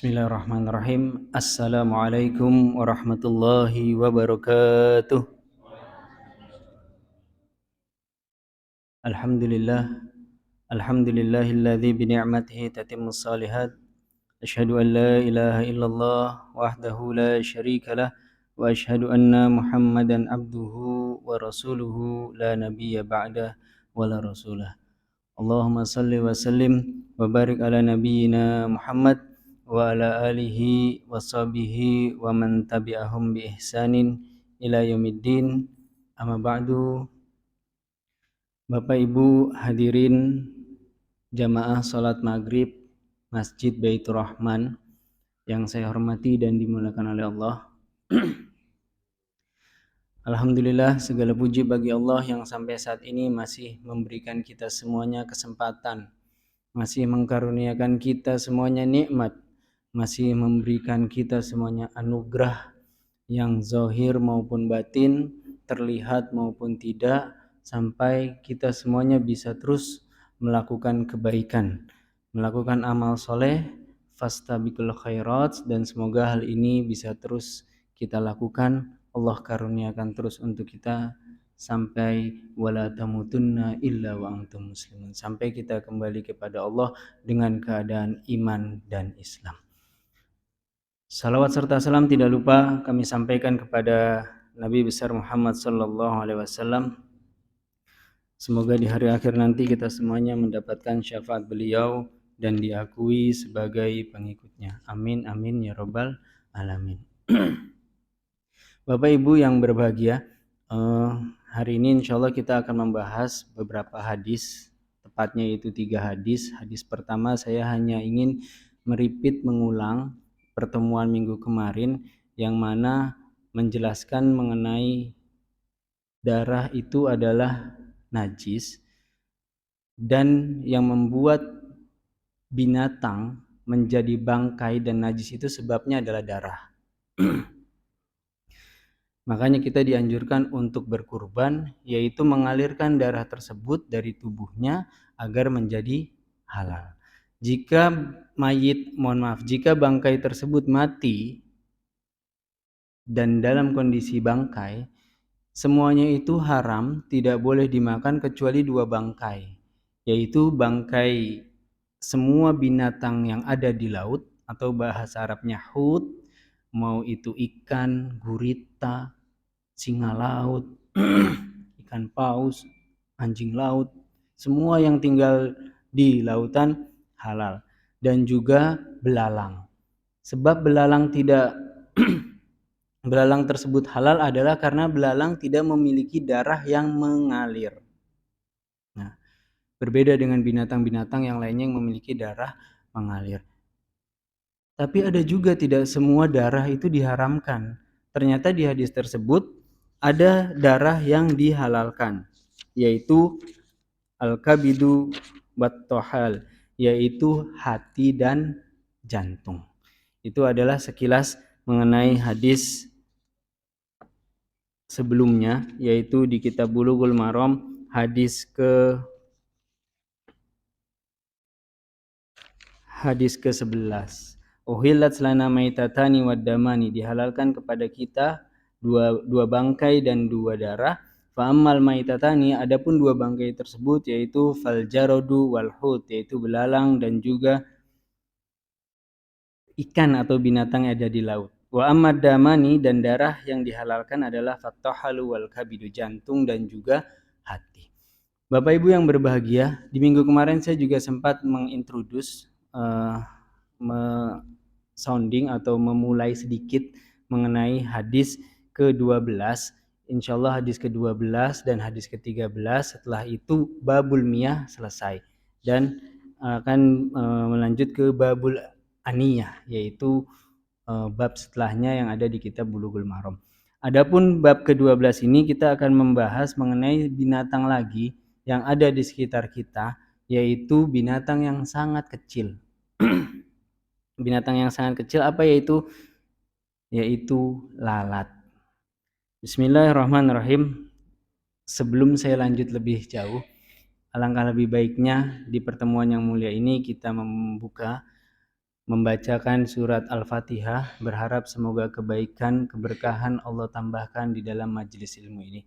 Bismillahirrahmanirrahim. Assalamualaikum warahmatullahi wabarakatuh. Alhamdulillah. Alhamdulillahilladzi bi ni'matihi tatimmus shalihat. Asyhadu an la ilaha illallah wahdahu la syarikalah wa asyhadu anna Muhammadan abduhu wa rasuluhu la nabiyya ba'dah wa la rasulah. Allahumma salli wa sallim wa barik ala nabiyyina Muhammad wa ala alihi wa sahbihi wa man tabi'ahum bi ihsanin ila yaumiddin. Amma ba'du. Bapak Ibu hadirin jamaah salat maghrib Masjid Baitur Rahman yang saya hormati dan dimuliakan oleh Allah. Alhamdulillah, segala puji bagi Allah yang sampai saat ini masih memberikan kita semuanya kesempatan, masih mengkaruniakan kita semuanya nikmat, masih memberikan kita semuanya anugerah yang zahir maupun batin, terlihat maupun tidak, sampai kita semuanya bisa terus melakukan kebaikan, melakukan amal soleh, fastabiqul khairat, dan semoga hal ini bisa terus kita lakukan. Allah karuniakan terus untuk kita sampai wala tamutunna illa wa antum muslimun, sampai kita kembali kepada Allah dengan keadaan iman dan Islam. Salawat serta salam tidak lupa kami sampaikan kepada Nabi besar Muhammad sallallahu alaihi wasallam. Semoga di hari akhir nanti kita semuanya mendapatkan syafaat beliau dan diakui sebagai pengikutnya. Amin amin ya rabbal alamin. Bapak Ibu yang berbahagia, hari ini insya Allah kita akan membahas beberapa hadis, tepatnya itu 3 hadis. Hadis pertama saya hanya ingin mengulang pertemuan minggu kemarin yang mana menjelaskan mengenai darah itu adalah najis dan yang membuat binatang menjadi bangkai dan najis itu sebabnya adalah darah. Makanya kita dianjurkan untuk berkurban, yaitu mengalirkan darah tersebut dari tubuhnya agar menjadi halal. Jika jika bangkai tersebut mati dan dalam kondisi bangkai, semuanya itu haram, tidak boleh dimakan kecuali 2 bangkai, yaitu bangkai semua binatang yang ada di laut atau bahasa Arabnya hut, mau itu ikan, gurita, singa laut, ikan paus, anjing laut, semua yang tinggal di lautan halal, dan juga belalang. Sebab belalang tersebut halal adalah karena belalang tidak memiliki darah yang mengalir. Nah, berbeda dengan binatang-binatang yang lainnya yang memiliki darah mengalir. Tapi ada juga tidak semua darah itu diharamkan. Ternyata di hadis tersebut ada darah yang dihalalkan, yaitu al-kabidu wat-tohal, yaitu hati dan jantung. Itu adalah sekilas mengenai hadis sebelumnya, yaitu di kitab Bulughul Maram hadis ke-11. Uhillat lana maitatani wad damani, dihalalkan kepada kita dua bangkai dan 2 darah. Fa ammal maitatani, adapun 2 bangkai tersebut yaitu fal jaradu wal hut, yaitu belalang dan juga ikan atau binatang yang ada di laut. Wa ammad damani, dan darah yang dihalalkan adalah fattahalu wal kabidu, jantung dan juga hati. Bapak Ibu yang berbahagia, di minggu kemarin saya juga sempat mengintroduce sounding atau memulai sedikit mengenai hadis ke-12. Insyaallah hadis ke-12 dan hadis ke-13, setelah itu babul miyah selesai dan akan melanjut ke babul aniyah, yaitu bab setelahnya yang ada di kitab Bulughul Maram. Adapun bab ke-12 ini kita akan membahas mengenai binatang lagi yang ada di sekitar kita, yaitu binatang yang sangat kecil. Binatang yang sangat kecil apa yaitu lalat. Bismillahirrahmanirrahim. Sebelum saya lanjut lebih jauh, alangkah lebih baiknya di pertemuan yang mulia ini kita membuka membacakan surat Al-Fatihah, berharap semoga kebaikan, keberkahan Allah tambahkan di dalam majelis ilmu ini.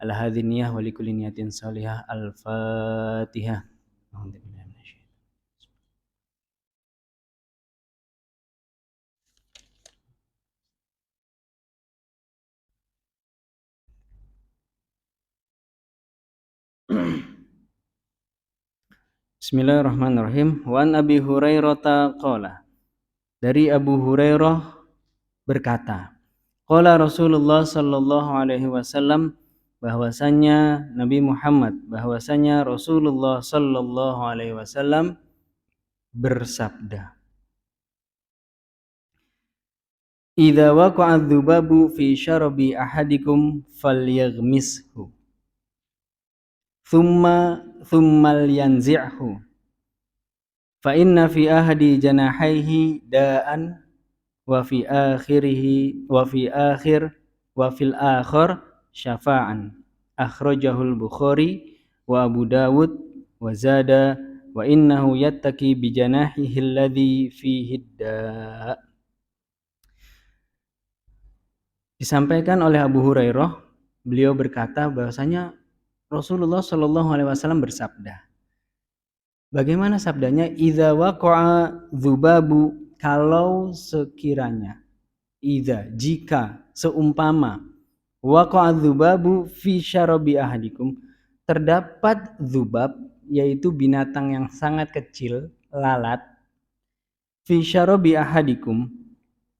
Al-hadiniyah wa likulli niyatin salihah. Al-Fatihah. Bismillahirrahmanirrahim. Wa an Abi Hurairah qala. Dari Abu Hurairah berkata, qala Rasulullah sallallahu alaihi wasallam, bahwasanya Nabi Muhammad, bahwasanya Rasulullah sallallahu alaihi wasallam bersabda, idza waqa'a dzubabu fi syarabi ahadikum falyaghmishu thumma yanzi'hu fa inna fi ahadi janahaihi da'an wa fi fil akhir syafa'an, akhrajahul Bukhari wa Abu Dawud wa zada wa innahu yattaki bi janahihi alladhi fihi da'. Disampaikan oleh Abu Hurairah, beliau berkata bahwasanya Rasulullah Shallallahu alaihi wasallam bersabda. Bagaimana sabdanya? Idza waqa'a dzubabu, kalau sekiranya, jika, seumpama, waqa'a dzubabu fi syarabi ahadikum, terdapat dzubab, yaitu binatang yang sangat kecil, lalat, fi syarabi ahadikum,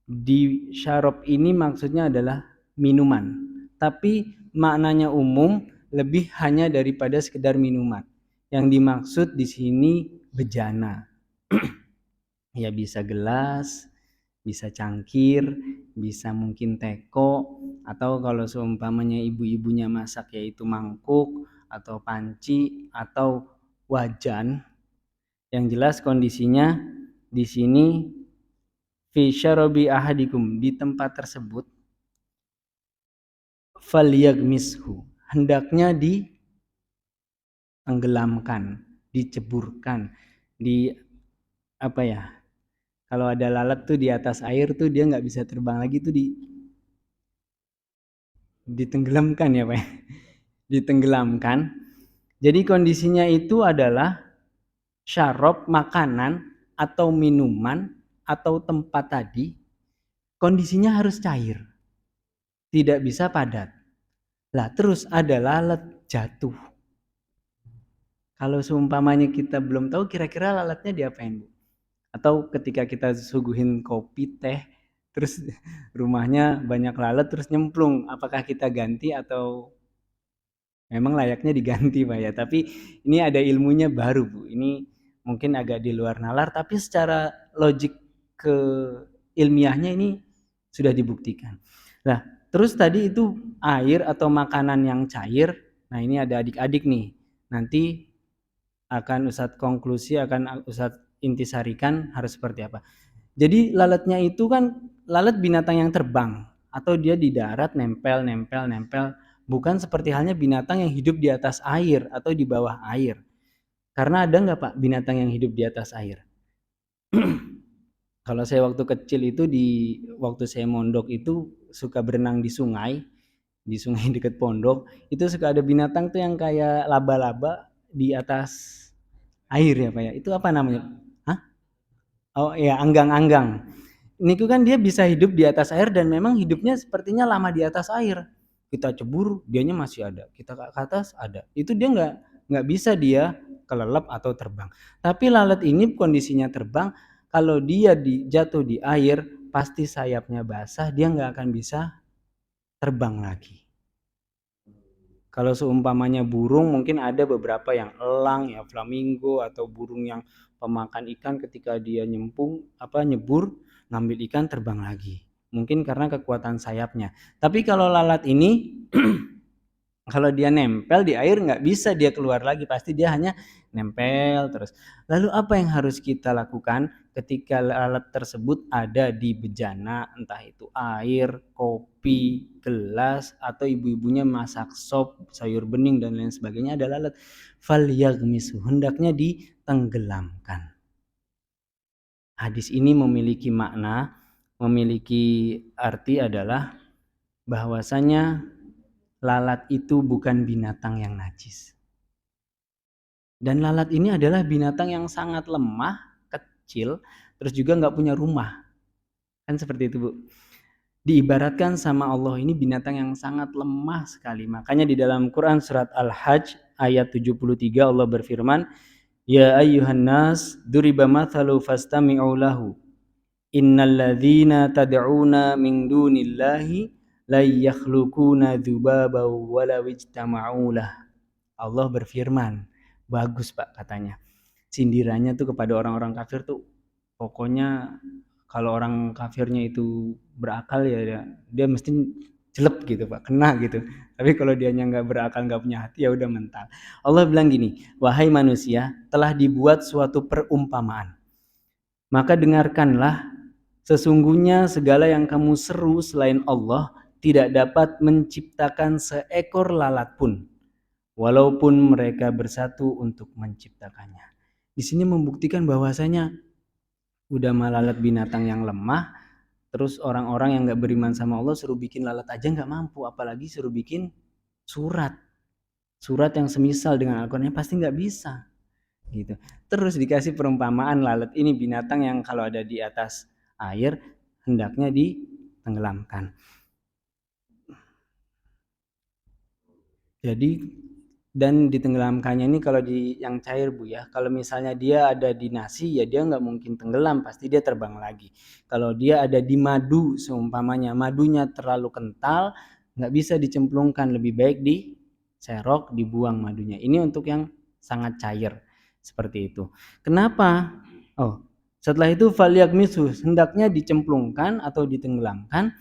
di syarab ini maksudnya adalah minuman, tapi maknanya umum, lebih hanya daripada sekedar minuman. Yang dimaksud di sini bejana. Ya bisa gelas, bisa cangkir, bisa mungkin teko, atau kalau seumpamanya ibu-ibunya masak yaitu mangkuk atau panci atau wajan. Yang jelas kondisinya di sini fi syarabi ahadikum, di tempat tersebut, falyagmishu, hendaknya ditenggelamkan, diceburkan, apa ya, kalau ada lalat tuh di atas air tuh dia nggak bisa terbang lagi tuh, ditenggelamkan ya Pak, ditenggelamkan. Jadi kondisinya itu adalah syarab, makanan atau minuman atau tempat tadi, kondisinya harus cair, tidak bisa padat. Lah terus ada lalat jatuh. Kalau seumpamanya kita belum tahu kira-kira lalatnya diapain, Bu? Atau ketika kita suguhin kopi, teh, terus rumahnya banyak lalat terus nyemplung, apakah kita ganti atau memang layaknya diganti Pak ya? Tapi ini ada ilmunya baru Bu. Ini mungkin agak di luar nalar, tapi secara logik ke ilmiahnya ini sudah dibuktikan. Nah, terus tadi itu air atau makanan yang cair. Nah, ini ada adik-adik nih. Nanti akan Ustadz konklusi, akan Ustadz intisarikan harus seperti apa. Jadi lalatnya itu kan lalat binatang yang terbang, atau dia di darat nempel, bukan seperti halnya binatang yang hidup di atas air atau di bawah air. Karena ada nggak Pak binatang yang hidup di atas air? Kalau saya waktu kecil itu, waktu saya mondok itu suka berenang di sungai dekat pondok, itu suka ada binatang tuh yang kayak laba-laba di atas air ya Pak ya. Itu apa namanya? Hah? Oh iya, anggang-anggang. Niku kan dia bisa hidup di atas air dan memang hidupnya sepertinya lama di atas air. Kita cebur, dianya masih ada. Kita ke atas ada. Itu dia nggak bisa dia kelelep atau terbang. Tapi lalat ini kondisinya terbang. Kalau dia jatuh di air, pasti sayapnya basah. Dia nggak akan bisa terbang lagi. Kalau seumpamanya burung, mungkin ada beberapa yang elang, ya flamingo, atau burung yang pemakan ikan, ketika dia nyebur, ngambil ikan terbang lagi. Mungkin karena kekuatan sayapnya. Tapi kalau lalat ini, kalau dia nempel di air nggak bisa dia keluar lagi, pasti dia hanya nempel terus. Lalu apa yang harus kita lakukan ketika lalat tersebut ada di bejana, entah itu air, kopi, gelas, atau ibu-ibunya masak sop, sayur bening dan lain sebagainya, ada lalat. Falyaghmisu, hendaknya ditenggelamkan. Hadis ini memiliki makna, memiliki arti adalah bahwasanya lalat itu bukan binatang yang najis. Dan lalat ini adalah binatang yang sangat lemah, kecil, terus juga nggak punya rumah. Kan seperti itu, Bu. Diibaratkan sama Allah ini binatang yang sangat lemah sekali. Makanya di dalam Quran surat Al-Hajj ayat 73 Allah berfirman, "Ya ayyuhan nas, duriba mathalu fastami'u lahu. Innalladzina tad'una min dunillahi la yakhluquna dzubaba walau ijtama'u lah." Allah berfirman, bagus Pak katanya. Sindirannya tuh kepada orang-orang kafir tuh pokoknya kalau orang kafirnya itu berakal ya dia mesti jelek gitu Pak, kena gitu. Tapi kalau dianya nggak berakal, nggak punya hati ya udah mental. Allah bilang gini, wahai manusia, telah dibuat suatu perumpamaan. Maka dengarkanlah, sesungguhnya segala yang kamu seru selain Allah tidak dapat menciptakan seekor lalat pun, walaupun mereka bersatu untuk menciptakannya. Di sini membuktikan bahwasanya udah mah lalat binatang yang lemah, terus orang-orang yang nggak beriman sama Allah suruh bikin lalat aja nggak mampu, apalagi suruh bikin surat, surat yang semisal dengan Al-Quran pasti nggak bisa, gitu. Terus dikasih perumpamaan lalat ini binatang yang kalau ada di atas air hendaknya ditenggelamkan. Jadi dan ditenggelamkannya ini kalau di yang cair Bu ya, kalau misalnya dia ada di nasi ya dia nggak mungkin tenggelam, pasti dia terbang lagi. Kalau dia ada di madu seumpamanya madunya terlalu kental nggak bisa dicemplungkan, lebih baik diserok, dibuang madunya. Ini untuk yang sangat cair seperti itu. Kenapa? Oh, setelah itu falyagmisu, hendaknya dicemplungkan atau ditenggelamkan,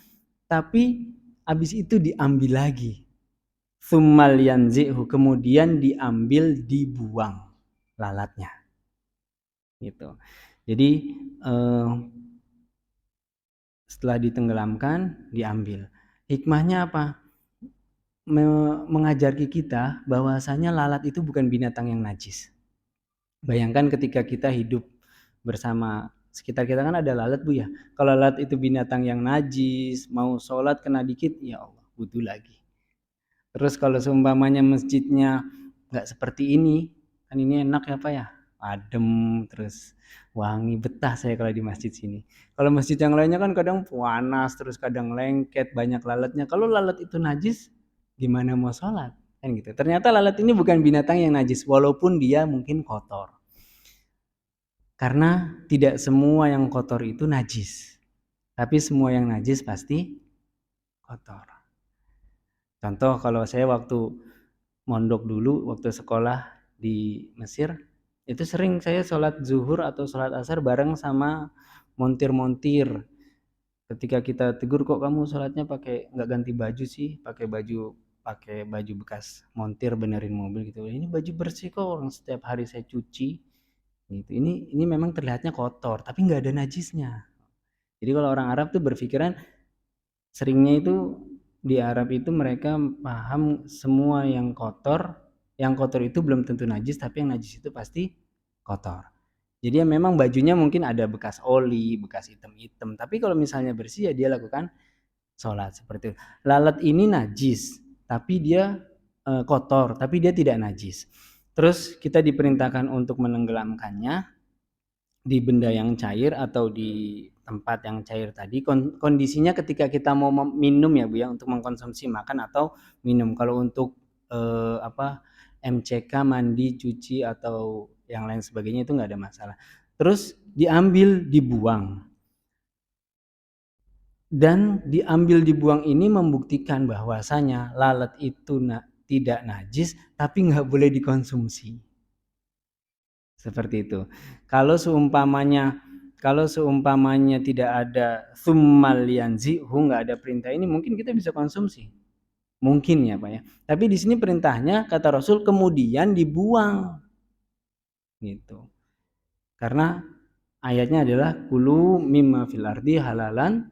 tapi habis itu diambil lagi. Tsummal yanzihu, kemudian diambil, dibuang lalatnya gitu. Jadi setelah ditenggelamkan diambil. Hikmahnya apa? Mengajari kita bahwasanya lalat itu bukan binatang yang najis. Bayangkan ketika kita hidup bersama sekitar kita kan ada lalat Bu ya. Kalau lalat itu binatang yang najis, mau sholat kena dikit, ya Allah, wudu lagi. Terus kalau seumpamanya masjidnya nggak seperti ini, kan ini enak ya Pak ya, adem, terus wangi, betah saya kalau di masjid sini. Kalau masjid yang lainnya kan kadang panas, terus kadang lengket, banyak lalatnya. Kalau lalat itu najis, gimana mau sholat? Kan gitu. Ternyata lalat ini bukan binatang yang najis, walaupun dia mungkin kotor. Karena tidak semua yang kotor itu najis, tapi semua yang najis pasti kotor. Contoh kalau saya waktu mondok dulu, waktu sekolah di Mesir, itu sering saya sholat zuhur atau sholat asar bareng sama montir-montir. Ketika kita tegur, kok kamu sholatnya pakai nggak ganti baju sih, pakai baju bekas montir benerin mobil gitu. Ini baju bersih kok, orang setiap hari saya cuci. Gitu. Ini memang terlihatnya kotor, tapi nggak ada najisnya. Jadi kalau orang Arab tuh berpikiran seringnya itu di Arab itu mereka paham semua yang kotor itu belum tentu najis, tapi yang najis itu pasti kotor. Jadi ya memang bajunya mungkin ada bekas oli, bekas hitam-hitam, tapi kalau misalnya bersih ya dia lakukan sholat seperti itu. Lalat ini najis, tapi dia kotor, tapi dia tidak najis. Terus kita diperintahkan untuk menenggelamkannya di benda yang cair atau di tempat yang cair tadi. Kondisinya ketika kita mau minum ya Bu ya, untuk mengkonsumsi makan atau minum. Kalau untuk MCK, mandi, cuci atau yang lain sebagainya itu nggak ada masalah. Terus diambil, dibuang. Dan diambil, dibuang ini membuktikan bahwasanya lalat itu tidak najis, tapi nggak boleh dikonsumsi. Seperti itu. Kalau seumpamanya tidak ada tsummal yanzihu, nggak ada perintah ini, mungkin kita bisa konsumsi. Mungkin ya Pak ya. Tapi di sini perintahnya kata Rasul kemudian dibuang. Gitu. Karena ayatnya adalah kulu mimma fil ardi halalan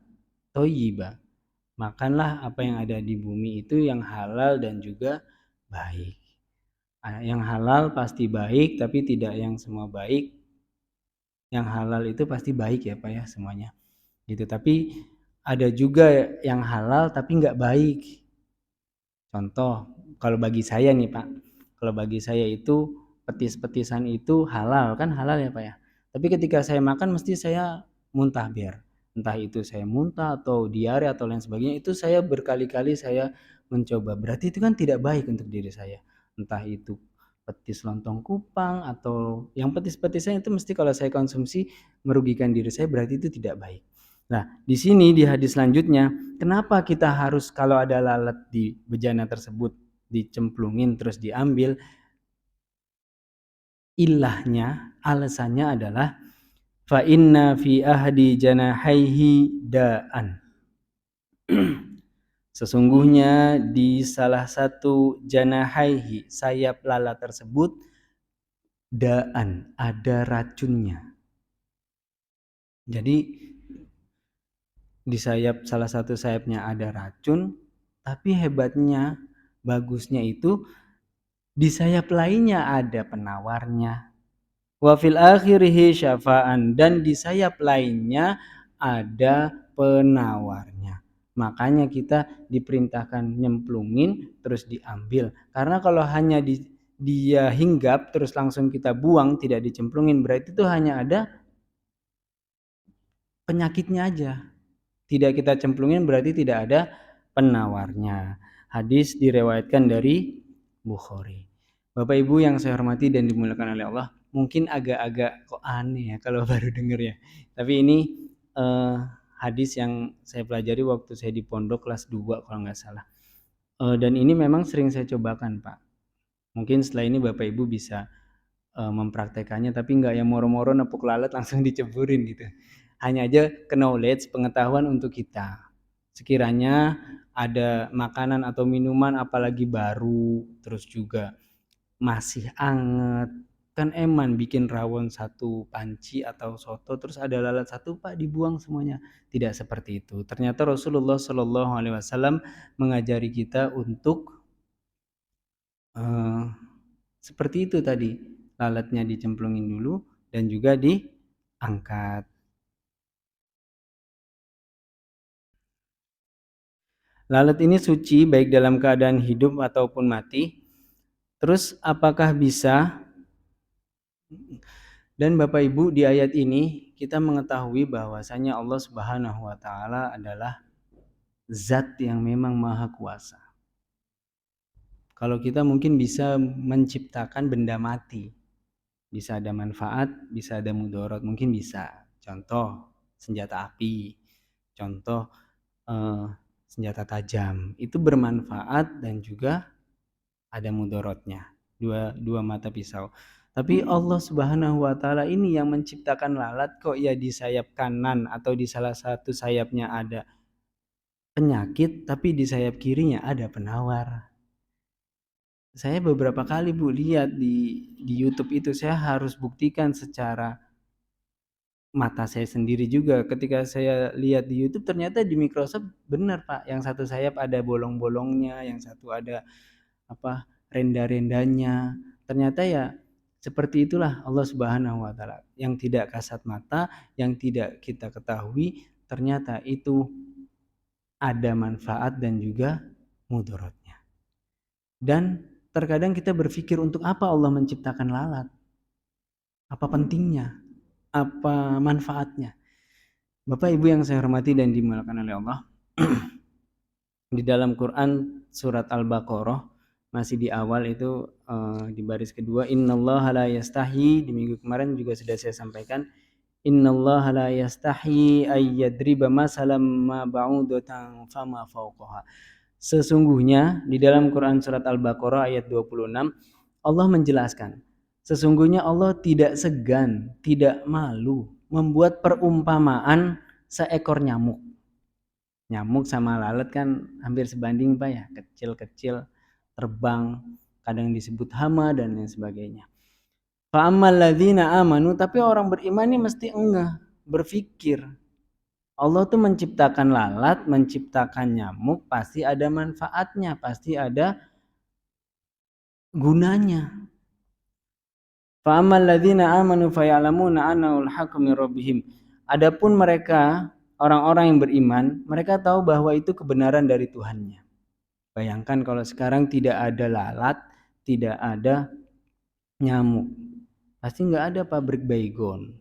thayyiba. Makanlah apa yang ada di bumi itu yang halal dan juga baik. Yang halal pasti baik, tapi tidak yang semua baik yang halal itu pasti baik ya Pak ya semuanya gitu. Tapi ada juga yang halal tapi nggak baik. Contoh, kalau bagi saya nih Pak, kalau bagi saya itu petis-petisan itu halal kan halal ya Pak ya. Tapi ketika saya makan mesti saya muntah biar. Entah itu saya muntah atau diare atau lain sebagainya, itu saya berkali-kali saya mencoba. Berarti itu kan tidak baik untuk diri saya. Entah itu petis lontong kupang atau yang petis-petisan itu mesti kalau saya konsumsi merugikan diri saya, berarti itu tidak baik. Nah, di sini di hadis selanjutnya, kenapa kita harus kalau ada lalat di bejana tersebut dicemplungin terus diambil? Ilahnya, alasannya adalah fa inna fi ahdi janahaihi da'an. Sesungguhnya di salah satu janahaihi, sayap lalat tersebut, da'an, ada racunnya. Jadi di sayap salah satu sayapnya ada racun, tapi hebatnya, bagusnya itu di sayap lainnya ada penawarnya. Wa fil akhirihi syafa'an, dan di sayap lainnya ada penawarnya. Makanya kita diperintahkan nyemplungin terus diambil. Karena kalau hanya dia hinggap terus langsung kita buang tidak dicemplungin, berarti itu hanya ada penyakitnya aja. Tidak kita cemplungin berarti tidak ada penawarnya. Hadis diriwayatkan dari Bukhari. Bapak Ibu yang saya hormati dan dimuliakan oleh Allah, mungkin agak-agak kok aneh ya kalau baru denger ya. Tapi ini hadis yang saya pelajari waktu saya di pondok kelas 2 kalau nggak salah. Dan ini memang sering saya cobakan Pak. Mungkin setelah ini Bapak Ibu bisa mempraktekannya, tapi nggak yang moro-moro nepuk lalat langsung diceburin gitu. Hanya aja knowledge, pengetahuan untuk kita. Sekiranya ada makanan atau minuman apalagi baru, terus juga masih anget, kan eman bikin rawon satu panci atau soto terus ada lalat satu Pak dibuang semuanya. Tidak seperti itu. Ternyata Rasulullah Shallallahu Alaihi Wasallam mengajari kita untuk seperti itu tadi, lalatnya dicemplungin dulu dan juga diangkat. Lalat ini suci baik dalam keadaan hidup ataupun mati. Terus apakah bisa? Dan Bapak Ibu di ayat ini kita mengetahui bahwasanya Allah Subhanahu wa taala adalah zat yang memang maha kuasa. Kalau kita mungkin bisa menciptakan benda mati, bisa ada manfaat, bisa ada mudarat, mungkin bisa. Contoh senjata api, contoh senjata tajam, itu bermanfaat dan juga ada mudaratnya. Dua mata pisau. Tapi Allah Subhanahu wa taala ini yang menciptakan lalat, kok ya di sayap kanan atau di salah satu sayapnya ada penyakit, tapi di sayap kirinya ada penawar. Saya beberapa kali Bu lihat di YouTube itu, saya harus buktikan secara mata saya sendiri juga. Ketika saya lihat di YouTube ternyata di Microsoft benar Pak, yang satu sayap ada bolong-bolongnya, yang satu ada renda-rendanya. Ternyata ya seperti itulah Allah Subhanahu wa taala, yang tidak kasat mata, yang tidak kita ketahui, ternyata itu ada manfaat dan juga mudaratnya. Dan terkadang kita berpikir untuk apa Allah menciptakan lalat? Apa pentingnya? Apa manfaatnya? Bapak Ibu yang saya hormati dan dimuliakan oleh Allah, di dalam Quran surat Al-Baqarah masih di awal itu di baris kedua, innallaha la yastahi, di minggu kemarin juga sudah saya sampaikan, innallaha la yastahi ayyadriba masalam ma ba'udatan fama fawqaha. Sesungguhnya di dalam Quran surat Al-Baqarah ayat 26 Allah menjelaskan, sesungguhnya Allah tidak segan, tidak malu membuat perumpamaan seekor nyamuk. Nyamuk sama lalat kan hampir sebanding Pak ya, kecil-kecil, terbang, kadang disebut hama dan lain sebagainya. Fa'ammal ladzina amanu, tapi orang beriman ini mesti enggak berpikir. Allah tuh menciptakan lalat, menciptakan nyamuk, pasti ada manfaatnya, pasti ada gunanya. Fa ammal ladzina amanu fayalamuna annahul haqqu min rabbihim. Adapun mereka orang-orang yang beriman, mereka tahu bahwa itu kebenaran dari Tuhannya. Bayangkan kalau sekarang tidak ada lalat, tidak ada nyamuk. Pasti nggak ada pabrik Baygon,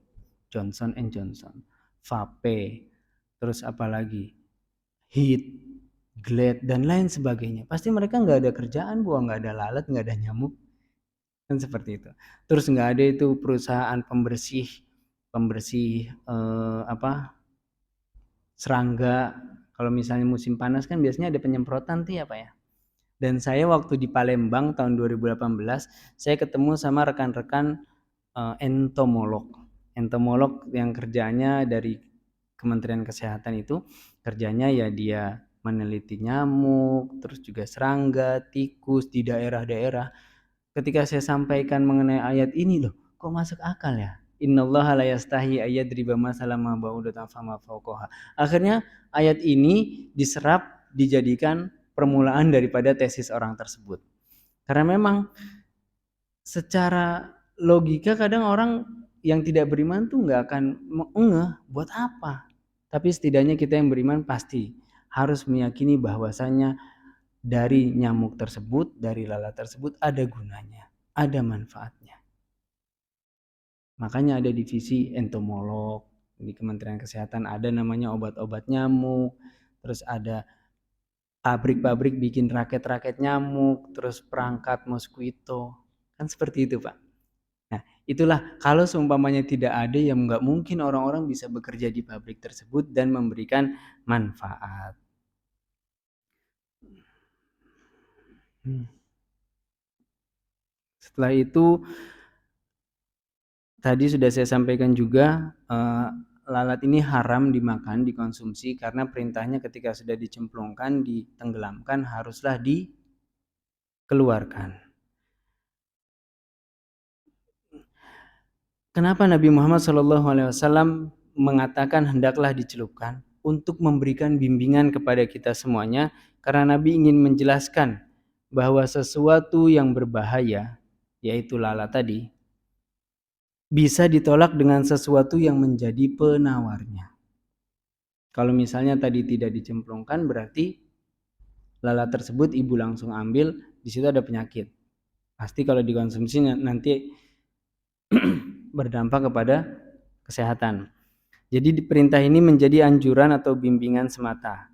Johnson and Johnson, Vape, terus apalagi Hit, Glad dan lain sebagainya. Pasti mereka nggak ada kerjaan, buang nggak ada lalat, nggak ada nyamuk, kan seperti itu. Terus nggak ada itu perusahaan pembersih serangga. Kalau misalnya musim panas kan biasanya ada penyemprotan tuh ya Pak ya. Dan saya waktu di Palembang tahun 2018, saya ketemu sama rekan-rekan entomolog. Entomolog yang kerjanya dari Kementerian Kesehatan itu, kerjanya ya dia meneliti nyamuk, terus juga serangga, tikus di daerah-daerah. Ketika saya sampaikan mengenai ayat ini loh, kok masuk akal ya? Innallaha la yastahi ayyadriba masalan ma ba'udatan fama fawqaha. Akhirnya ayat ini diserap, dijadikan permulaan daripada tesis orang tersebut. Karena memang secara logika kadang orang yang tidak beriman tuh nggak akan ngeh buat apa. Tapi setidaknya kita yang beriman pasti harus meyakini bahwasanya dari nyamuk tersebut, dari lalat tersebut ada gunanya, ada manfaatnya. Makanya ada divisi entomolog di Kementerian Kesehatan, ada namanya obat-obat nyamuk, terus ada pabrik-pabrik bikin raket-raket nyamuk, terus perangkat mosquito. Kan seperti itu, Pak. Nah, itulah kalau seumpamanya tidak ada, yang nggak mungkin orang-orang bisa bekerja di pabrik tersebut dan memberikan manfaat. Setelah itu tadi sudah saya sampaikan juga, lalat ini haram dimakan, dikonsumsi karena perintahnya ketika sudah dicemplungkan, ditenggelamkan haruslah dikeluarkan. Kenapa Nabi Muhammad SAW mengatakan hendaklah dicelupkan? Untuk memberikan bimbingan kepada kita semuanya, karena Nabi ingin menjelaskan bahwa sesuatu yang berbahaya, yaitu lalat tadi, bisa ditolak dengan sesuatu yang menjadi penawarnya. Kalau misalnya tadi tidak dicemplungkan, berarti lalat tersebut ibu langsung ambil, di situ ada penyakit. Pasti kalau dikonsumsi nanti berdampak kepada kesehatan. Jadi perintah ini menjadi anjuran atau bimbingan semata.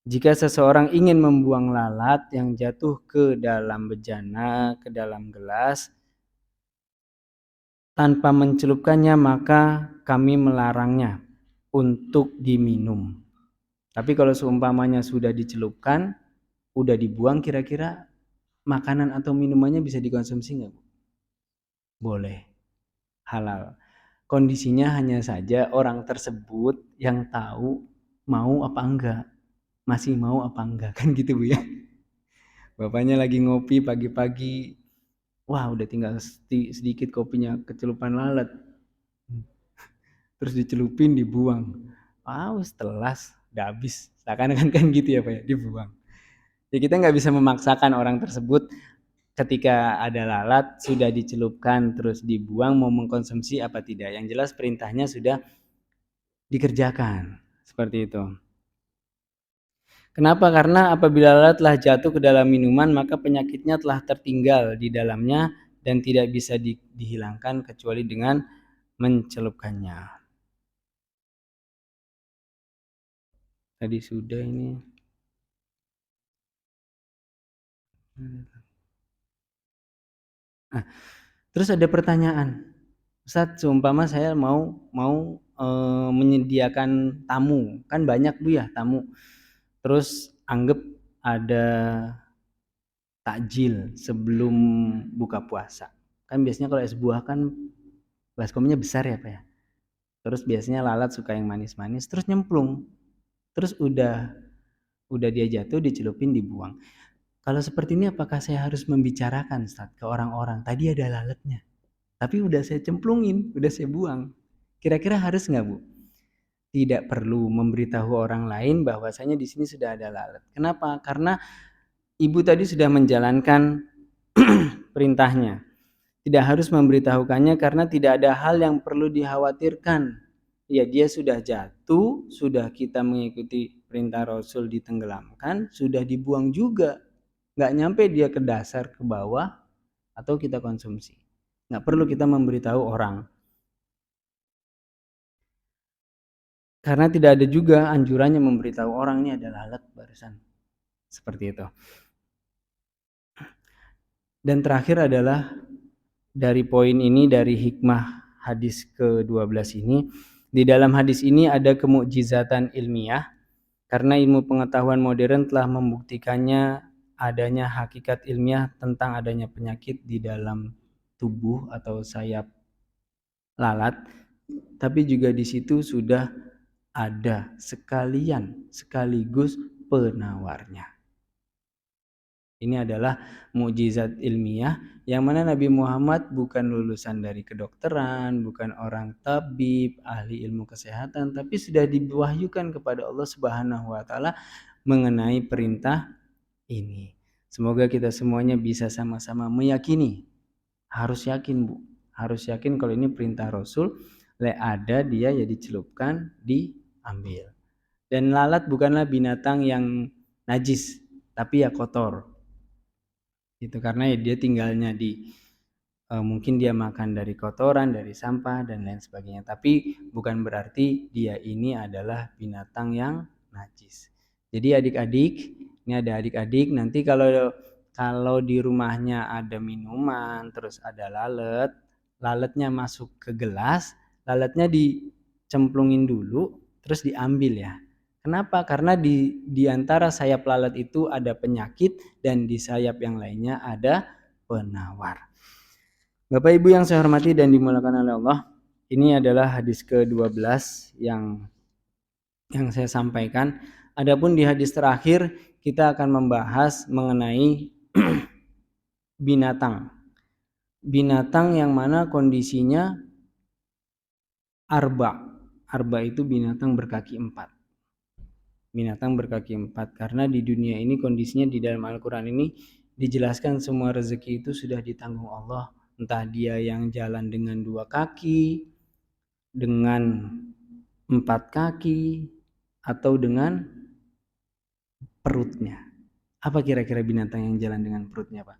Jika seseorang ingin membuang lalat yang jatuh ke dalam bejana, ke dalam gelas, tanpa mencelupkannya, maka kami melarangnya untuk diminum. Tapi kalau seumpamanya sudah dicelupkan, udah dibuang, kira-kira makanan atau minumannya bisa dikonsumsi nggak, Bu? Boleh, halal. Kondisinya hanya saja orang tersebut yang tahu mau apa enggak, masih mau apa enggak, kan gitu Bu ya. Bapaknya lagi ngopi pagi-pagi, wah udah tinggal sedikit kopinya kecelupan lalat, terus dicelupin dibuang, telas udah habis, seakan-akan kan gitu ya Pak ya, dibuang. Ya kita nggak bisa memaksakan orang tersebut ketika ada lalat sudah dicelupkan terus dibuang mau mengkonsumsi apa tidak. Yang jelas perintahnya sudah dikerjakan, seperti itu. Kenapa? Karena apabila lalat telah jatuh ke dalam minuman, maka penyakitnya telah tertinggal di dalamnya dan tidak bisa dihilangkan kecuali dengan mencelupkannya. Tadi sudah ini. Nah, terus ada pertanyaan, Ustadz, seumpama saya mau menyediakan tamu, kan banyak Bu ya tamu. Terus anggap ada takjil sebelum buka puasa. Kan biasanya kalau es buah kan baskomnya besar ya Pak ya. Terus biasanya lalat suka yang manis-manis, terus nyemplung. Terus udah dia jatuh, dicelupin, dibuang. Kalau seperti ini apakah saya harus membicarakan Ustadz ke orang-orang, tadi ada lalatnya, tapi udah saya cemplungin, udah saya buang. Kira-kira harus nggak Bu? Tidak perlu memberitahu orang lain bahwasanya di sini sudah ada lalat. Kenapa? Karena ibu tadi sudah menjalankan perintahnya. tidak harus memberitahukannya karena tidak ada hal yang perlu dikhawatirkan. Ya, dia sudah jatuh, sudah kita mengikuti perintah Rasul ditenggelamkan, sudah dibuang juga. Nggak nyampe dia ke dasar, ke bawah, atau kita konsumsi. Nggak perlu kita memberitahu orang. Karena tidak ada juga anjurannya memberitahu orang ini adalah lalat barusan. Seperti itu. Dan terakhir adalah dari poin ini, dari hikmah hadis ke-12 ini, di dalam hadis ini ada kemukjizatan ilmiah karena ilmu pengetahuan modern telah membuktikannya adanya hakikat ilmiah tentang adanya penyakit di dalam tubuh atau sayap lalat, tapi juga di situ sudah ada sekaligus penawarnya. Ini adalah mukjizat ilmiah yang mana Nabi Muhammad bukan lulusan dari kedokteran, bukan orang tabib, ahli ilmu kesehatan, tapi sudah diwahyukan kepada Allah Subhanahu wa taala mengenai perintah ini. Semoga kita semuanya bisa sama-sama meyakini. Harus yakin, Bu. Harus yakin kalau ini perintah Rasul, ada dia ya dicelupkan, diambil. Dan lalat bukanlah binatang yang najis, tapi ya kotor. Itu karena ya dia tinggalnya di mungkin dia makan dari kotoran, dari sampah dan lain sebagainya. Tapi bukan berarti dia ini adalah binatang yang najis. Jadi adik-adik, ini ada adik-adik nanti kalau di rumahnya ada minuman, terus ada lalat, lalatnya masuk ke gelas, lalatnya dicemplungin dulu, terus diambil ya. Kenapa? Karena di antara sayap lalat itu ada penyakit dan di sayap yang lainnya ada penawar. Bapak Ibu yang saya hormati dan dimuliakan oleh Allah, ini adalah hadis ke-12 yang saya sampaikan. Adapun di hadis terakhir kita akan membahas mengenai binatang. Binatang yang mana kondisinya arba. Arba itu binatang berkaki 4. Binatang berkaki 4 karena di dunia ini kondisinya di dalam Al-Qur'an ini dijelaskan semua rezeki itu sudah ditanggung Allah, entah dia yang jalan dengan 2 kaki, dengan 4 kaki, atau dengan perutnya. Apa kira-kira binatang yang jalan dengan perutnya, Pak?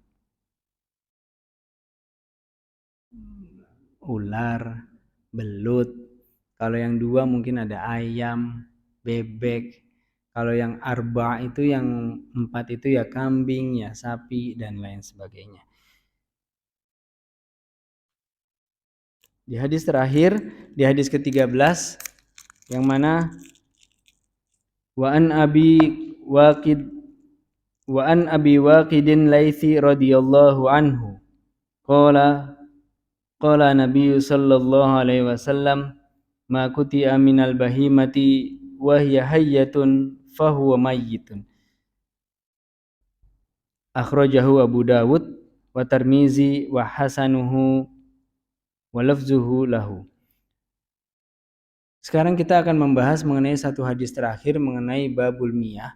Ular, belut. Kalau yang 2 mungkin ada ayam, bebek. Kalau yang arba itu yang 4 itu ya kambing, ya sapi dan lain sebagainya. Di hadis terakhir, di hadis ke-13 yang mana wa an Abi Waqidin Laitsi radhiyallahu anhu qala Nabi sallallahu alaihi wasallam ma kuti'a minal bahimati wa hiya hayyatun fahuwa mayyitun. Akhrajahu Abu Dawud wa Tirmizi wa hasanuhu wa lafzuhu lahu. Sekarang kita akan membahas mengenai satu hadis terakhir mengenai babul miyah,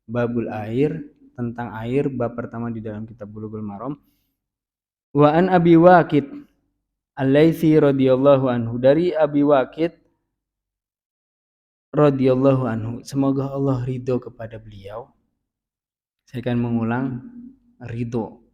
babul air, tentang air, bab pertama di dalam kitab Bulughul Maram. Wa an Abi Waqid Al-Laitsi radhiyallahu anhu, dari Abi Waqid radhiyallahu anhu, semoga Allah ridho kepada beliau. Saya akan mengulang, ridho.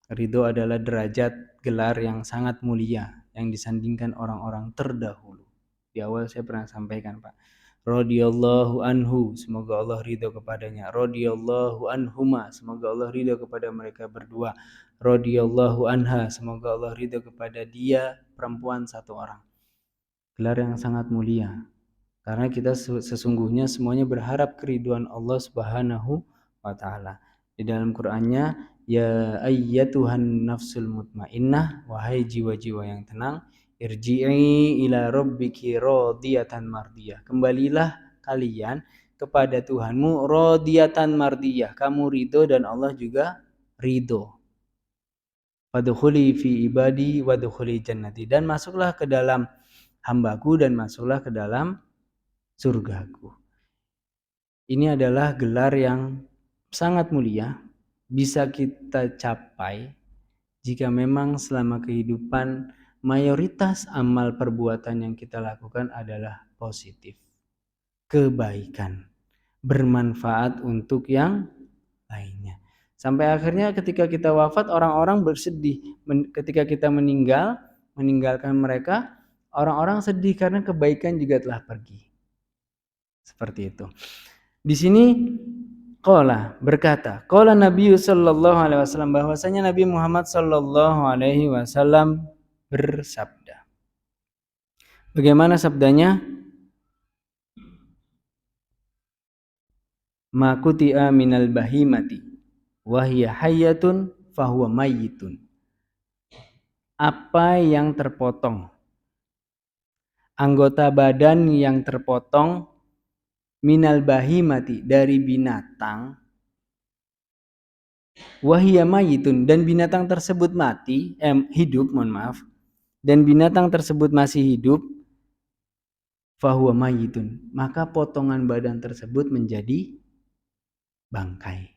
Ridho adalah derajat gelar yang sangat mulia yang disandingkan orang-orang terdahulu. Di awal saya pernah sampaikan, Pak. Radhiyallahu anhu, semoga Allah ridho kepadanya. Radhiyallahu anhuma, semoga Allah ridho kepada mereka berdua. Radhiyallahu anha, semoga Allah ridho kepada dia, perempuan satu orang. Gelar yang sangat mulia. Karena kita sesungguhnya semuanya berharap keridhaan Allah Subhanahu wa taala. Di dalam Qur'annya, ya ayyatuhan nafsul mutmainnah, wahai jiwa-jiwa yang tenang, irji'i ila rabbiki radiyatan mardiyah. Kembalilah kalian kepada Tuhanmu radiyatan mardiyah. Kamu ridho dan Allah juga ridho. Wadkhuli fi ibadi wadkhuli jannati, dan masuklah ke dalam hambaku dan masuklah ke dalam surgaku. Ini adalah gelar yang sangat mulia, bisa kita capai jika memang selama kehidupan mayoritas amal perbuatan yang kita lakukan adalah positif, kebaikan, bermanfaat untuk yang lainnya. Sampai akhirnya ketika kita wafat, orang-orang bersedih. Ketika kita meninggalkan mereka, orang-orang sedih karena kebaikan juga telah pergi. Seperti itu. Di sini berkata, Nabi sallallahu alaihi wasallam, bahwasanya Nabi Muhammad sallallahu alaihi wasallam bersabda. Bagaimana sabdanya? Ma kuti'a minal bahimati wa hiya hayyatun fahuwa mayyitun. Apa yang terpotong, anggota badan yang terpotong, minal bahimati, dari binatang, wahia mayitun, dan binatang tersebut hidup, dan binatang tersebut masih hidup, fahuwa mayitun, maka potongan badan tersebut menjadi bangkai.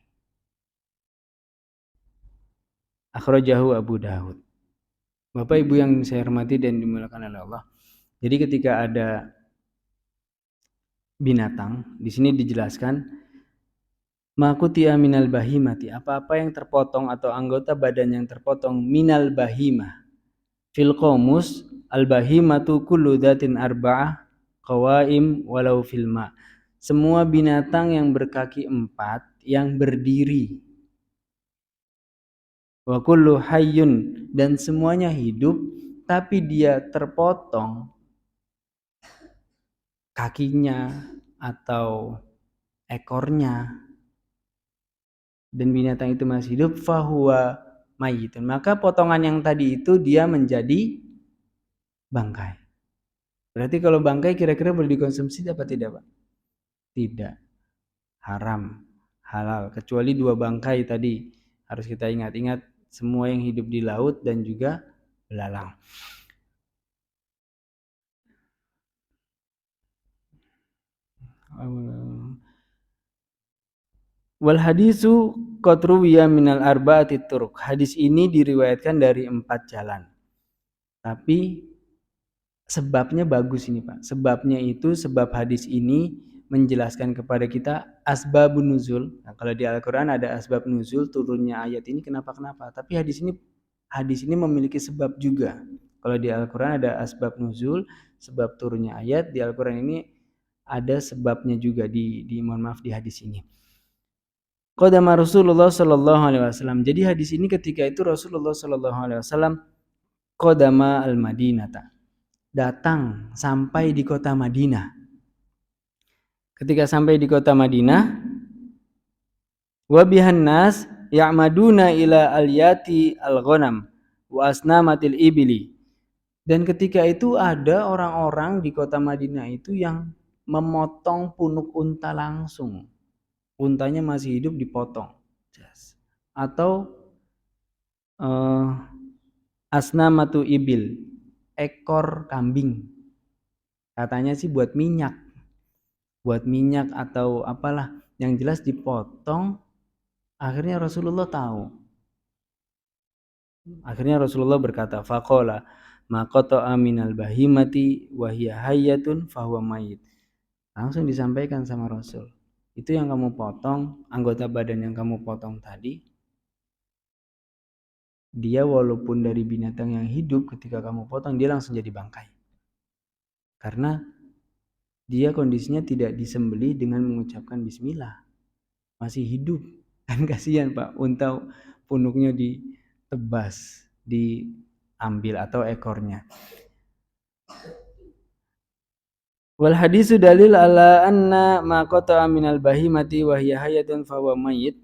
Akhrajahu Abu Dawud. Bapak Ibu yang saya hormati dan dimuliakan oleh Allah. Jadi ketika ada binatang, di sini dijelaskan makutia minal bahimati, apa-apa yang terpotong atau anggota badan yang terpotong, minal bahimah. Fil qomus al bahimatu kullu dzatin arba'ah qawaim walau fil ma. Semua binatang yang berkaki 4 yang berdiri. Wa kullu hayyun, dan semuanya hidup tapi dia terpotong kakinya atau ekornya dan binatang itu masih hidup, fahuwa mayyitun, maka potongan yang tadi itu dia menjadi bangkai. Berarti kalau bangkai kira-kira boleh dikonsumsi apa tidak, Pak? Tidak. Haram, halal, kecuali 2 bangkai tadi. Harus kita ingat-ingat, semua yang hidup di laut dan juga belalang. Wal hadisu qad ruwiya minal arba'ati turuq. Hadis ini diriwayatkan dari 4 jalan. Tapi sebabnya bagus ini, Pak. Sebabnya itu, sebab hadis ini menjelaskan kepada kita asbabun nuzul. Nah, kalau di Al-Qur'an ada asbab nuzul, turunnya ayat ini kenapa. Tapi hadis ini memiliki sebab juga. Kalau di Al-Qur'an ada asbab nuzul, sebab turunnya ayat, di Al-Qur'an ini ada sebabnya juga di hadis ini. Qadama Rasulullah sallallahu alaihi wasallam. Jadi hadis ini ketika itu Rasulullah sallallahu alaihi wasallam qadama al-Madinata, datang sampai di kota Madinah. Ketika sampai di kota Madinah, wa bihan nas ya'maduna ila al-yati al-ghanam wa asnamatil ibili. Dan ketika itu ada orang-orang di kota Madinah itu yang memotong punuk unta langsung. Untanya masih hidup dipotong. Atau asnamatu ibil, ekor kambing. Katanya sih buat minyak atau apalah, yang jelas dipotong. Akhirnya Rasulullah tahu. Akhirnya Rasulullah berkata, faqala ma qata'a minal bahimati wa hiya hayyatun fahuwa mayyit. Langsung disampaikan sama Rasul, itu yang kamu potong, anggota badan yang kamu potong tadi, dia walaupun dari binatang yang hidup, ketika kamu potong dia langsung jadi bangkai. Karena dia kondisinya tidak disembelih dengan mengucapkan bismillah, masih hidup. Kan kasihan, Pak, unta punuknya ditebas, diambil, atau ekornya. Wal hadisu dalil ala anna ma qata'a minal bahimati wa hiya hayatun fa huwa mayyit.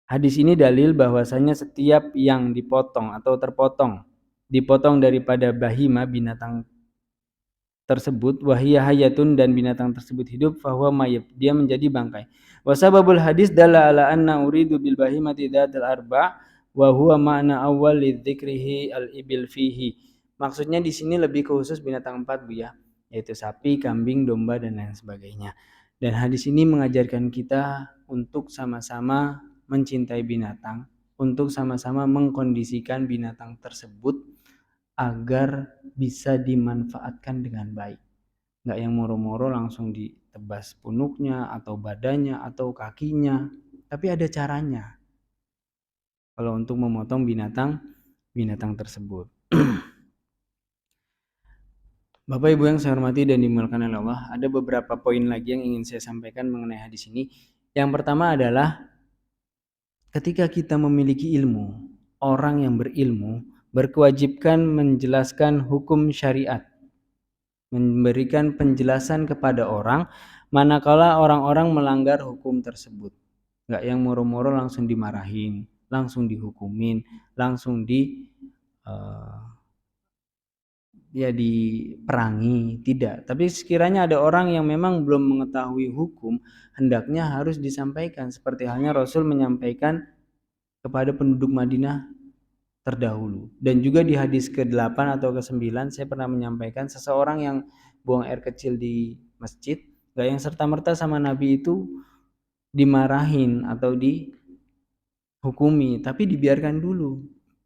Hadis ini dalil bahwasanya setiap yang dipotong atau dipotong daripada bahima, binatang tersebut, wahiyah hayatun, dan binatang tersebut hidup, fahuwa mayyit, dia menjadi bangkai. Wa sababul hadis dalla ala anna uridu bil bahimati dzatul arba' wa huwa ma'na awwal lidzikrihi al ibil fihi. Maksudnya di sini lebih khusus binatang 4, Bu ya, yaitu sapi, kambing, domba, dan lain sebagainya. Dan hadis ini mengajarkan kita untuk sama-sama mencintai binatang, untuk sama-sama mengkondisikan binatang tersebut agar bisa dimanfaatkan dengan baik. Nggak yang moro-moro langsung ditebas punuknya atau badannya atau kakinya, tapi ada caranya kalau untuk memotong binatang tersebut. Bapak Ibu yang saya hormati dan dimuliakan oleh Allah, ada beberapa poin lagi yang ingin saya sampaikan mengenai hadis ini. Yang pertama adalah ketika kita memiliki ilmu, orang yang berilmu berkewajiban menjelaskan hukum syariat, memberikan penjelasan kepada orang manakala orang-orang melanggar hukum tersebut. Nggak yang moro-moro langsung dimarahin, langsung dihukumin, langsung diperangi, tidak. Tapi sekiranya ada orang yang memang belum mengetahui hukum, hendaknya harus disampaikan seperti halnya Rasul menyampaikan kepada penduduk Madinah terdahulu. Dan juga di hadis ke-8 atau ke-9 saya pernah menyampaikan seseorang yang buang air kecil di masjid, gak yang serta-merta sama Nabi itu dimarahin atau dihukumi, tapi dibiarkan dulu.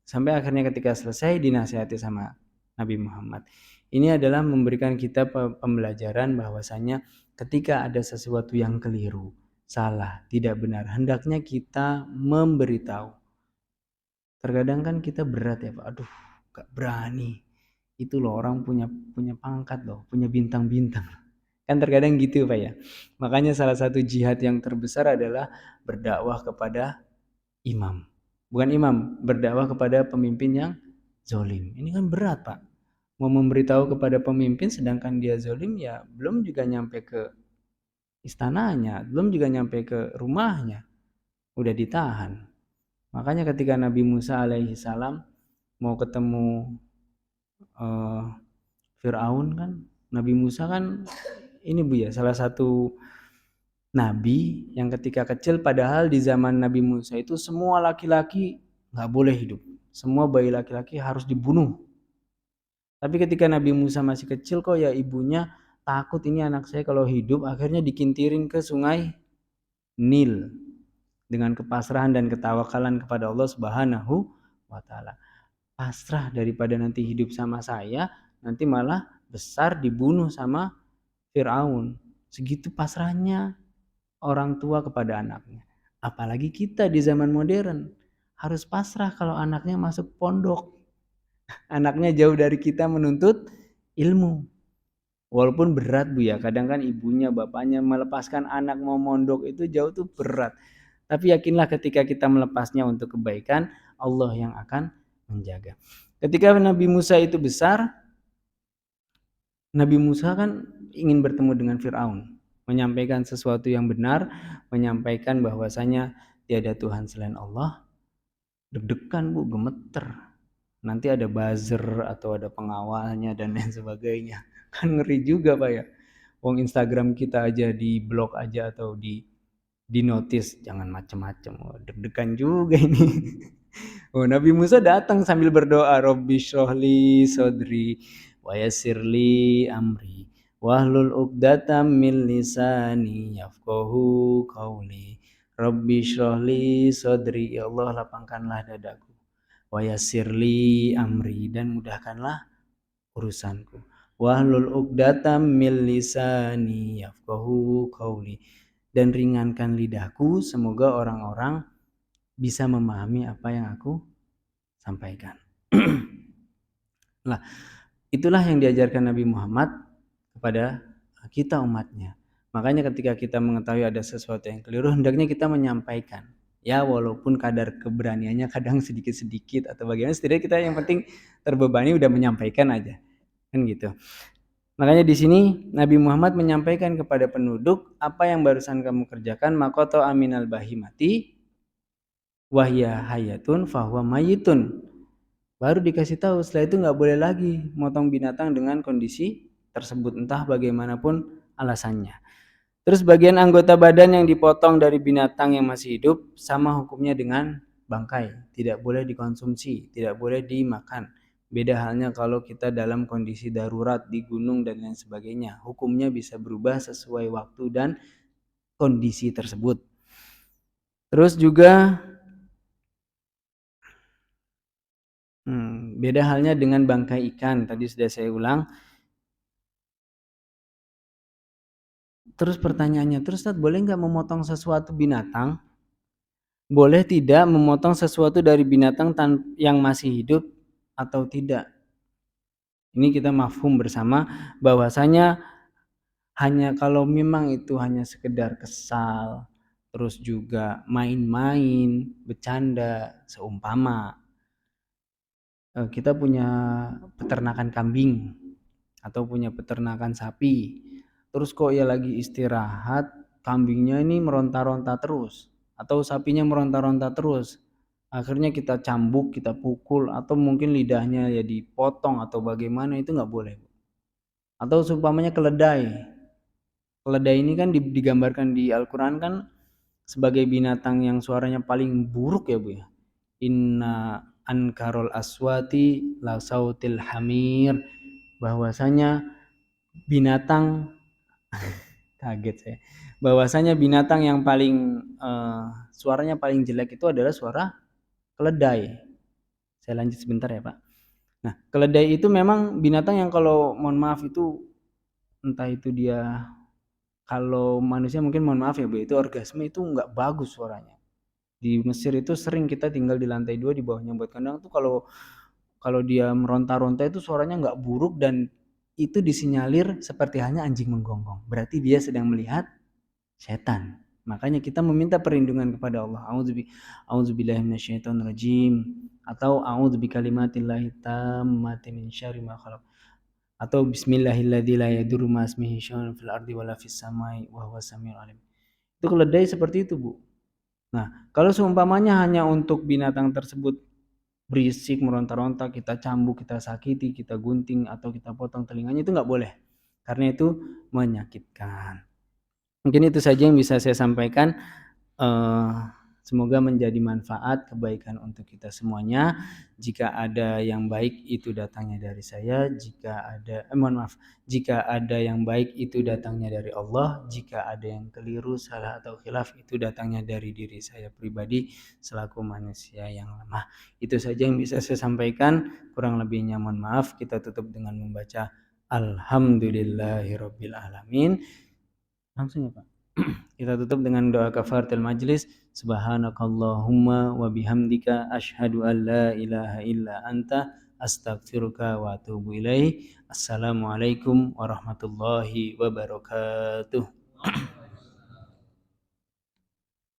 Sampai akhirnya ketika selesai dinasihati sama Nabi Muhammad. Ini adalah memberikan kita pembelajaran bahwasanya ketika ada sesuatu yang keliru, salah, tidak benar, hendaknya kita memberitahu. Terkadang kan kita berat ya Pak, aduh gak berani. Itu loh orang punya pangkat loh, punya bintang-bintang. Kan terkadang gitu Pak ya. Makanya salah satu jihad yang terbesar adalah berdakwah kepada imam. Bukan imam, berdakwah kepada pemimpin yang zolim. Ini kan berat Pak. Mau memberitahu kepada pemimpin sedangkan dia zolim ya belum juga nyampe ke istananya, belum juga nyampe ke rumahnya. Udah ditahan. Makanya ketika Nabi Musa alaihi salam mau ketemu Fir'aun kan, Nabi Musa kan ini Bu ya, salah satu nabi yang ketika kecil padahal di zaman Nabi Musa itu semua laki-laki nggak boleh hidup. Semua bayi laki-laki harus dibunuh. Tapi ketika Nabi Musa masih kecil kok ya ibunya takut ini anak saya kalau hidup akhirnya dikintirin ke sungai Nil dengan kepasrahan dan ketawakalan kepada Allah Subhanahu wa taala. Pasrah daripada nanti hidup sama saya, nanti malah besar dibunuh sama Firaun. Segitu pasrahnya orang tua kepada anaknya. Apalagi kita di zaman modern harus pasrah kalau anaknya masuk pondok. Anaknya jauh dari kita menuntut ilmu. Walaupun berat Bu ya, kadang kan ibunya, bapaknya melepaskan anak mau mondok itu jauh tuh berat. Tapi yakinlah ketika kita melepasnya untuk kebaikan, Allah yang akan menjaga. Ketika Nabi Musa itu besar, Nabi Musa kan ingin bertemu dengan Fir'aun, menyampaikan sesuatu yang benar, menyampaikan bahwasanya tiada Tuhan selain Allah. Deg-degan Bu, gemeter. Nanti ada buzzer atau ada pengawalnya dan lain sebagainya. Kan ngeri juga Pak ya. Wong Instagram kita aja di blok aja atau di notice, jangan macem-macem. Oh, deg-degan juga ini. Oh, Nabi Musa datang sambil berdoa, Robbi syrahli sodri wa yassirli amri wahlul 'uqdatam min lisani yafqahu qauli. Robbi syrahli sodri, ya Allah lapangkanlah dadaku. Wa yassirli amri, dan mudahkanlah urusanku. Wahlul 'uqdatam min lisani yafqahu qauli, dan ringankan lidahku, semoga orang-orang bisa memahami apa yang aku sampaikan. Nah, itulah yang diajarkan Nabi Muhammad kepada kita umatnya. Makanya ketika kita mengetahui ada sesuatu yang keliru, hendaknya kita menyampaikan. Ya walaupun kadar keberaniannya kadang sedikit-sedikit atau bagaimana, setidaknya kita yang penting terbebani udah menyampaikan aja. Kan gitu. Makanya di sini Nabi Muhammad menyampaikan kepada penduduk, apa yang barusan kamu kerjakan makoto aminal bahimati wahya hayatun fahuwa mayitun. Baru dikasih tahu, setelah itu nggak boleh lagi motong binatang dengan kondisi tersebut, entah bagaimanapun alasannya. Terus bagian anggota badan yang dipotong dari binatang yang masih hidup sama hukumnya dengan bangkai, tidak boleh dikonsumsi, tidak boleh dimakan. Beda halnya kalau kita dalam kondisi darurat di gunung dan lain sebagainya, hukumnya bisa berubah sesuai waktu dan kondisi tersebut. Terus juga Beda halnya dengan bangkai ikan, tadi sudah saya ulang. Terus pertanyaannya, terus Ustaz boleh nggak memotong sesuatu binatang? Boleh tidak memotong sesuatu dari binatang yang masih hidup atau tidak? Ini kita mafhum bersama bahwasanya hanya kalau memang itu hanya sekedar kesal, terus juga main-main, bercanda, seumpama kita punya peternakan kambing atau punya peternakan sapi, terus kok ya lagi istirahat, kambingnya ini meronta-ronta terus, atau sapinya meronta-ronta terus, akhirnya kita cambuk, kita pukul, atau mungkin lidahnya ya dipotong atau bagaimana, itu nggak boleh. Atau seumpamanya keledai, keledai ini kan digambarkan di Al-Quran kan sebagai binatang yang suaranya paling buruk ya Bu ya. Inna ankarul aswati la sautil hamir, bahwasanya binatang kaget saya, bahwasanya binatang yang paling suaranya paling jelek itu adalah suara keledai. Saya lanjut sebentar ya Pak. Nah, keledai itu memang binatang yang kalau mohon maaf itu, entah itu dia, kalau manusia mungkin mohon maaf ya Bu, itu orgasme itu nggak bagus suaranya. Di Mesir itu sering kita tinggal di lantai 2 di bawahnya buat kandang tuh, kalau kalau dia meronta-ronta itu suaranya nggak buruk dan itu disinyalir seperti halnya anjing menggonggong. Berarti dia sedang melihat setan. Makanya kita meminta perlindungan kepada Allah. A'udzubillahi minasyaitonirrajim, atau a'udzubikalimatillahi tammati min syarri ma khalaq, atau bismillahilladzi la yadurru ma ismihi syai'un fil ardi wala fis samai wa huwas samiul alim. Itu keledai seperti itu, Bu. Nah, kalau seumpamanya hanya untuk binatang tersebut berisik, meronta-ronta, kita cambuk, kita sakiti, kita gunting, atau kita potong telinganya, itu nggak boleh. Karena itu menyakitkan. Mungkin itu saja yang bisa saya sampaikan. Semoga menjadi manfaat, kebaikan untuk kita semuanya. Jika ada yang baik itu datangnya dari saya, jika ada yang baik itu datangnya dari Allah, jika ada yang keliru, salah atau khilaf itu datangnya dari diri saya pribadi selaku manusia yang lemah. Itu saja yang bisa saya sampaikan, kurang lebihnya mohon maaf. Kita tutup dengan membaca Alhamdulillahirabbil alamin. Langsung ya Pak. Kita tutup dengan doa kafaratul majlis. Subhanakallahumma wa bihamdika asyhadu an la ilaha illa anta astaghfiruka wa atubu ilaik. Assalamualaikum warahmatullahi wabarakatuh.